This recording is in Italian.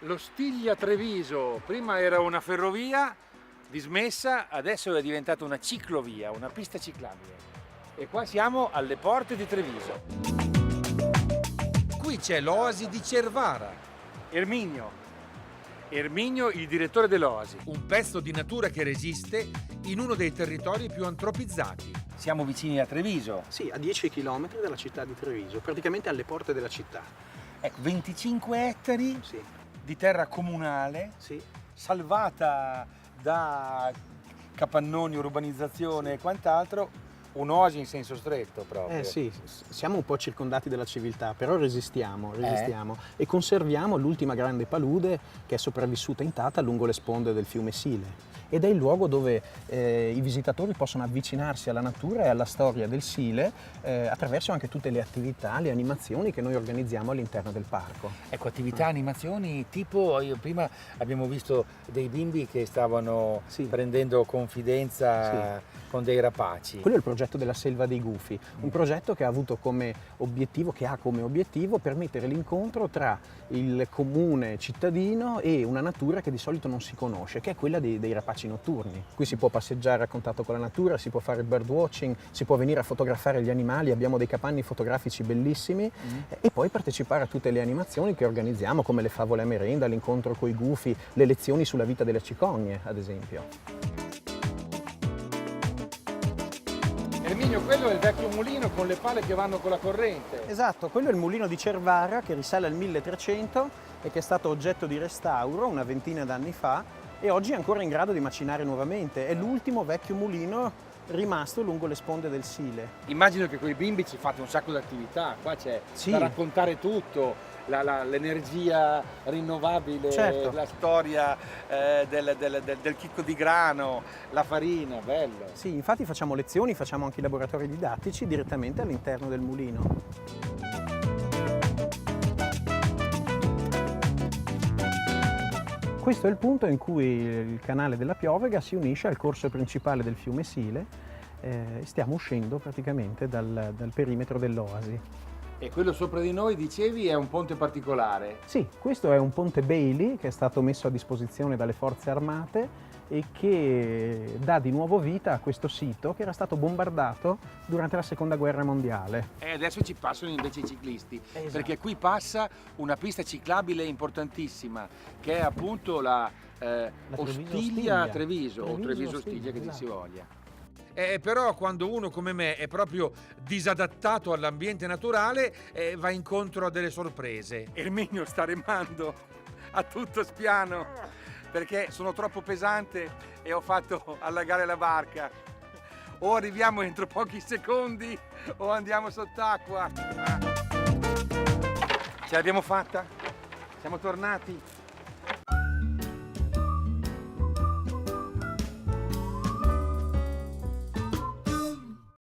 Lo Stiglia Treviso, prima era una ferrovia dismessa, adesso è diventata una ciclovia, una pista ciclabile. E qua siamo alle porte di Treviso. Qui c'è l'Oasi di Cervara, Erminio, il direttore dell'Oasi. un pezzo di natura che resiste in uno dei territori più antropizzati. Siamo vicini a Treviso. Sì, a 10 km dalla città di Treviso, praticamente alle porte della città. Ecco, 25 ettari Sì, di terra comunale, sì. salvata da capannoni, urbanizzazione e quant'altro, un'oasi in senso stretto proprio. Sì, siamo un po' circondati dalla civiltà, però resistiamo e conserviamo l'ultima grande palude che è sopravvissuta intatta lungo le sponde del fiume Sile. Ed è il luogo dove i visitatori possono avvicinarsi alla natura e alla storia del Sile attraverso anche tutte le attività, le animazioni che noi organizziamo all'interno del parco. Ecco, attività, animazioni, tipo prima abbiamo visto dei bimbi che stavano prendendo confidenza con dei rapaci. Quello è il progetto della Selva dei Gufi, un progetto che ha come obiettivo permettere l'incontro tra il comune cittadino e una natura che di solito non si conosce, che è quella dei rapaci notturni. Qui si può passeggiare a contatto con la natura, si può fare birdwatching, si può venire a fotografare gli animali, abbiamo dei capanni fotografici bellissimi e poi partecipare a tutte le animazioni che organizziamo, come le favole a merenda, l'incontro coi gufi, le lezioni sulla vita delle cicogne, ad esempio. Erminio, quello è il vecchio mulino con le pale che vanno con la corrente. Esatto, quello è il mulino di Cervara che risale al 1300 e che è stato oggetto di restauro una ventina d'anni fa e oggi è ancora in grado di macinare nuovamente. È l'ultimo vecchio mulino rimasto lungo le sponde del Sile. Immagino che con i bimbi ci fate un sacco di attività, qua c'è da raccontare tutto, l'energia rinnovabile, Certo. la storia del chicco di grano, la farina, bello. Sì, infatti facciamo lezioni, facciamo anche i laboratori didattici direttamente all'interno del mulino. Questo è il punto in cui il canale della Piovega si unisce al corso principale del fiume Sile e stiamo uscendo praticamente dal perimetro dell'Oasi. E quello sopra di noi, dicevi, è un ponte particolare? Sì, questo è un ponte Bailey che è stato messo a disposizione dalle forze armate e che dà di nuovo vita a questo sito che era stato bombardato durante la Seconda Guerra Mondiale. E adesso ci passano invece i ciclisti, perché qui passa una pista ciclabile importantissima, che è appunto la Ostiglia Treviso, o Treviso Ostiglia che si voglia. Però quando uno come me è proprio disadattato all'ambiente naturale va incontro a delle sorprese. Erminio sta remando a tutto spiano perché sono troppo pesante e ho fatto allagare la barca. O arriviamo entro pochi secondi o andiamo sott'acqua. Ce l'abbiamo fatta? Siamo tornati?